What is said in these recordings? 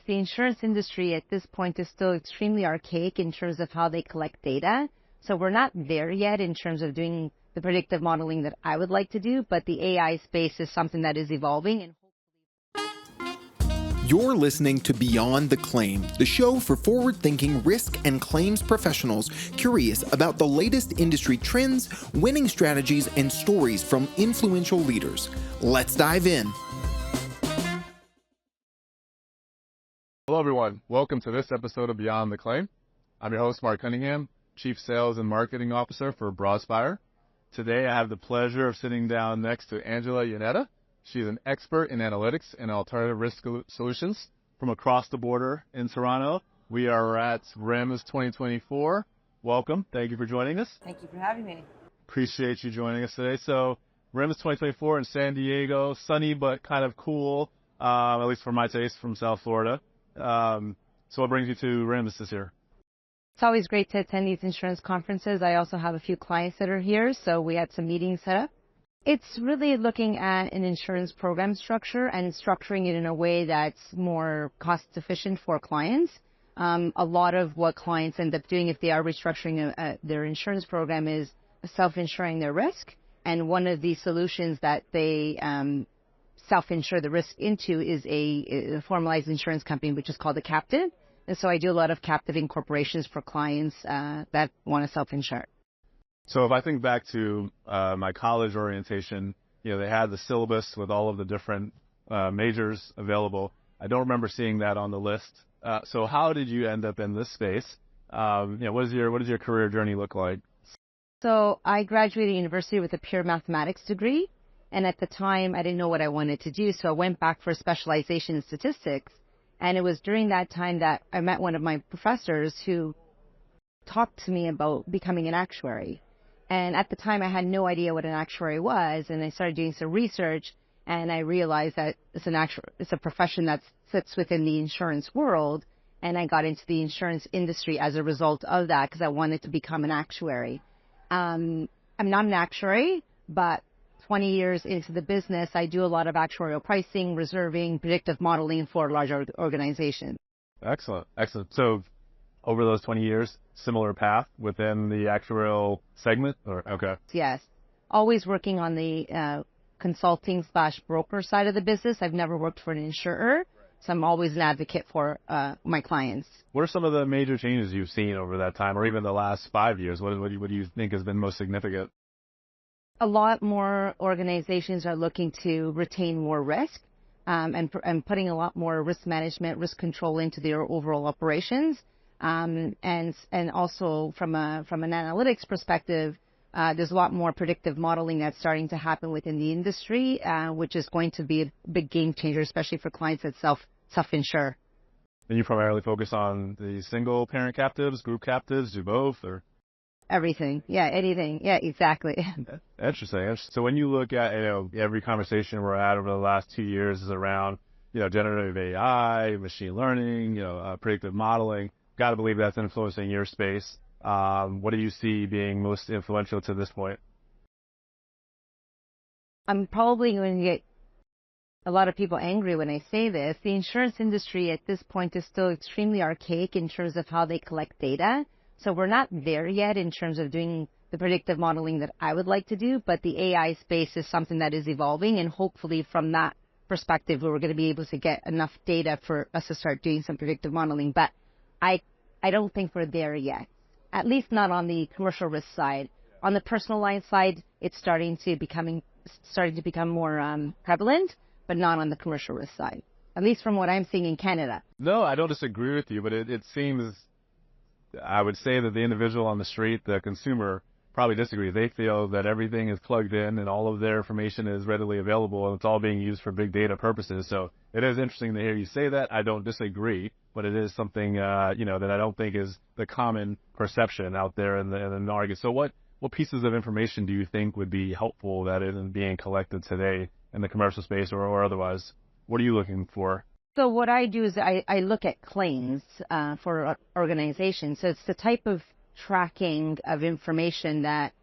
the insurance industry at this point is still extremely archaic in terms of how they collect data. So we're not there yet in terms of doing the predictive modeling that I would like to do, but the AI space is something that is evolving. And You're listening to Beyond the Claim, the show for forward-thinking risk and claims professionals curious about the latest industry trends, winning strategies, and stories from influential leaders. Let's dive in. Hello, everyone. Welcome to this episode of Beyond the Claim. I'm your host, Marc Cunningham, Chief Sales and Marketing Officer for Broadspire. Today, I have the pleasure of sitting down next to Angela Iannetta. She's an expert in analytics and alternative risk solutions from across the border in Toronto. We are at RIMS 2024. Welcome. Thank you for joining us. thank you for having me. Appreciate you joining us today. So, RIMS 2024 in San Diego, sunny but kind of cool, at least for my taste, from South Florida. So what brings you to RIMS this year? It's always great to attend these insurance conferences. I also have a few clients that are here, so we had some meetings set up. It's really looking at an insurance program structure and structuring it in a way that's more cost efficient for clients. A lot of what clients end up doing if they are restructuring their insurance program is self-insuring their risk. And one of the solutions that they self-insure the risk into is a formalized insurance company, which is called a captive. And so I do a lot of captive incorporations for clients that want to self-insure. So if I think back to my college orientation, they had the syllabus with all of the different majors available. I don't remember seeing that on the list. So how did you end up in this space? What does your career journey look like? So I graduated university with a pure mathematics degree. And at the time, I didn't know what I wanted to do. So I went back for specialization in statistics. And it was during that time that I met one of my professors who talked to me about becoming an actuary. And at the time, I had no idea what an actuary was. And I started doing some research, and I realized that it's a profession that sits within the insurance world. And I got into the insurance industry as a result of that because I wanted to become an actuary. I'm not an actuary, but 20 years into the business, I do a lot of actuarial pricing, reserving, predictive modeling for large organizations. Excellent. So over those 20 years, similar path within the actuarial segment? Okay. Yes. Always working on the consulting/broker side of the business. I've never worked for an insurer, so I'm always an advocate for my clients. What are some of the major changes you've seen over that time, or even the last 5 years? What do you think has been most significant? A lot more organizations are looking to retain more risk and putting a lot more risk management, risk control into their overall operations. And also from an analytics perspective, there's a lot more predictive modeling that's starting to happen within the industry, which is going to be a big game changer, especially for clients that self-insure. And you primarily focus on the single parent captives, group captives, do both, or? Everything. Yeah, anything. Yeah, exactly. Interesting. So when you look at, every conversation we're at over the last 2 years is around, generative AI, machine learning, predictive modeling. Got to believe that's influencing your space. What do you see being most influential to this point? I'm probably going to get a lot of people angry when I say this. The insurance industry at this point is still extremely archaic in terms of how they collect data. So we're not there yet in terms of doing the predictive modeling that I would like to do, but the AI space is something that is evolving, and hopefully from that perspective, we're going to be able to get enough data for us to start doing some predictive modeling. But I don't think we're there yet, at least not on the commercial risk side. On the personal line side, it's starting to become more prevalent, but not on the commercial risk side, at least from what I'm seeing in Canada. No, I don't disagree with you, but it seems, I would say that the individual on the street, the consumer, probably disagrees. They feel that everything is plugged in and all of their information is readily available and it's all being used for big data purposes. So it is interesting to hear you say that. I don't disagree, but it is something, that I don't think is the common perception out there in the market. So what pieces of information do you think would be helpful that isn't being collected today in the commercial space or otherwise? What are you looking for? So what I do is I look at claims for organizations. So it's the type of tracking of information that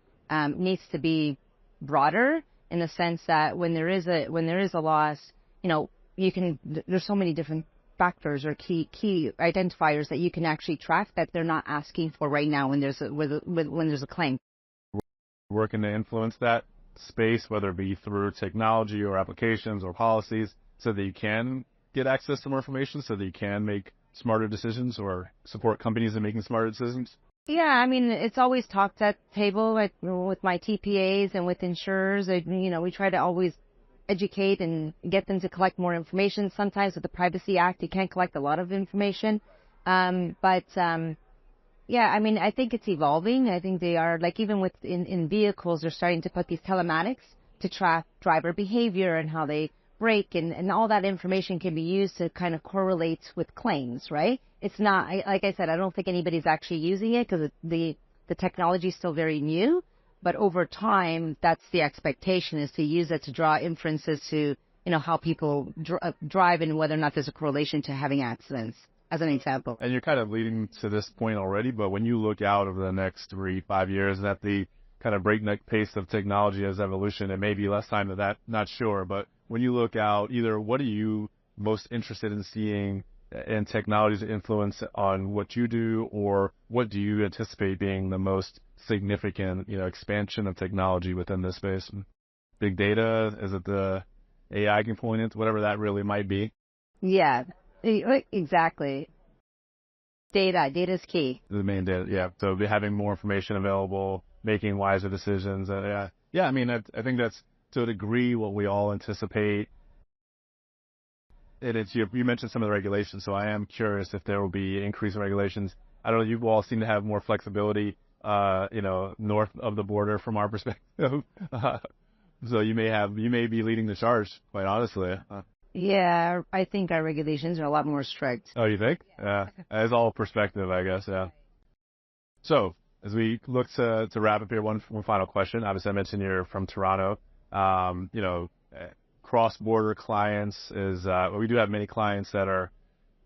needs to be broader in the sense that when there is a loss, there's so many different factors or key identifiers that you can actually track that they're not asking for right now when there's a claim. Working to influence that space, whether it be through technology or applications or policies, so that you can get access to more information, so that you can make smarter decisions or support companies in making smarter decisions? Yeah, I mean, it's always talked at the table with my TPAs and with insurers. We try to always educate and get them to collect more information. Sometimes with the Privacy Act, you can't collect a lot of information. Yeah, I mean, I think it's evolving. I think they are, like, even in vehicles, they're starting to put these telematics to track driver behavior and how they brake, and all that information can be used to kind of correlate with claims, right? It's not, like I said, I don't think anybody's actually using it because the technology is still very new, but over time, that's the expectation, is to use it to draw inferences to, how people drive and whether or not there's a correlation to having accidents, as an example. And you're kind of leading to this point already, but when you look out over the next 3-5 years at the kind of breakneck pace of technology as evolution, it may be less time than that, not sure, but when you look out, either what are you most interested in seeing in technology's influence on what you do, or what do you anticipate being the most significant, expansion of technology within this space? Big data? Is it the AI component? Whatever that really might be. Yeah, exactly. Data's key. The main data, yeah. So having more information available, making wiser decisions. Yeah. I mean, I think that's to a degree what we all anticipate. And you mentioned some of the regulations, so I am curious if there will be increased regulations. I don't know. You all seem to have more flexibility, north of the border from our perspective. So you may be leading the charge, quite honestly. Yeah, I think our regulations are a lot more strict. Oh, you think? Yeah, it's all perspective, I guess. Yeah. So as we look to wrap up here, one final question. Obviously, I mentioned you're from Toronto. Cross-border clients we do have many clients that are,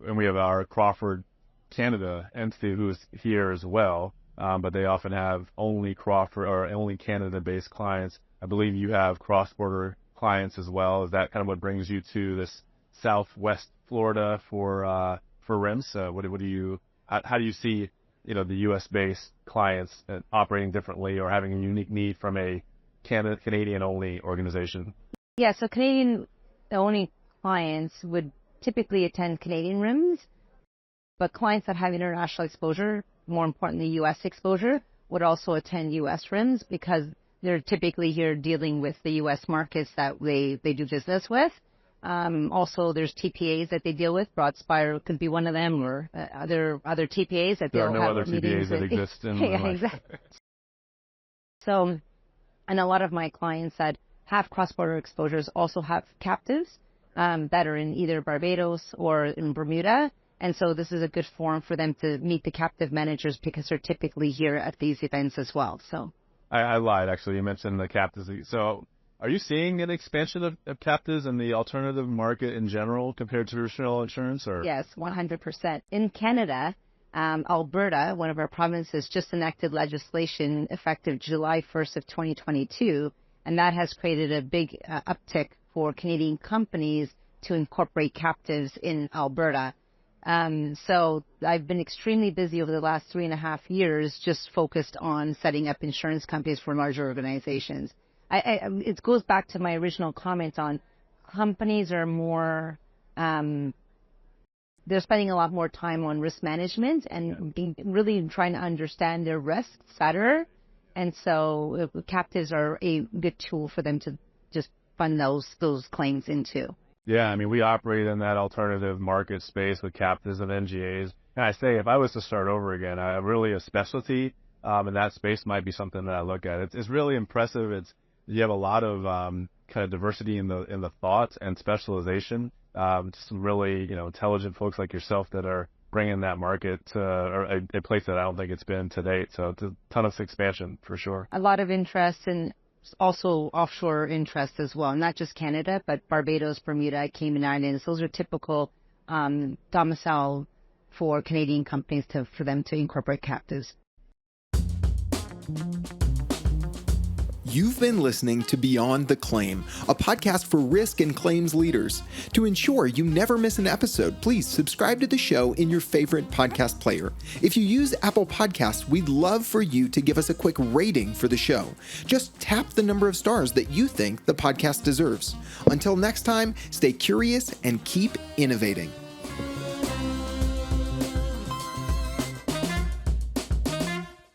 and we have our Crawford Canada entity who's here as well, but they often have only Crawford or only Canada-based clients. I believe you have cross-border clients as well. Is that kind of what brings you to this Southwest Florida for RIMS? How do you see the U.S.-based clients operating differently or having a unique need from a Canadian-only organization? Yeah, so Canadian-only clients would typically attend Canadian RIMS, but clients that have international exposure, more importantly U.S. exposure, would also attend U.S. RIMS because they're typically here dealing with the U.S. markets that they do business with. Also, there's TPAs that they deal with. Broadspire could be one of them, or other TPAs that they'll have. There are no other TPAs that exist in yeah, exactly. So, and a lot of my clients that have cross-border exposures also have captives that are in either Barbados or in Bermuda. And so this is a good forum for them to meet the captive managers because they're typically here at these events as well. So I lied, actually. You mentioned the captives. So are you seeing an expansion of captives in the alternative market in general compared to traditional insurance? Or? Yes, 100%. In Canada, Alberta, one of our provinces, just enacted legislation effective July 1st of 2022, and that has created a big uptick for Canadian companies to incorporate captives in Alberta. So I've been extremely busy over the last 3.5 years, just focused on setting up insurance companies for larger organizations. It goes back to my original comment on companies are more, they're spending a lot more time on risk management and really trying to understand their risks better. And so captives are a good tool for them to just fund those claims into. Yeah, I mean, we operate in that alternative market space with captives and NGAs. And I say, if I was to start over again, really a specialty in that space might be something that I look at. It's really impressive. You have a lot of kind of diversity in the thoughts and specialization. Just some really intelligent folks like yourself that are bringing that market to a place that I don't think it's been to date. So it's a ton of expansion for sure. A lot of interest and also offshore interest as well, not just Canada, but Barbados, Bermuda, Cayman Islands. Those are typical domicile for Canadian companies for them to incorporate captives. You've been listening to Beyond the Claim, a podcast for risk and claims leaders. To ensure you never miss an episode, please subscribe to the show in your favorite podcast player. If you use Apple Podcasts, we'd love for you to give us a quick rating for the show. Just tap the number of stars that you think the podcast deserves. Until next time, stay curious and keep innovating.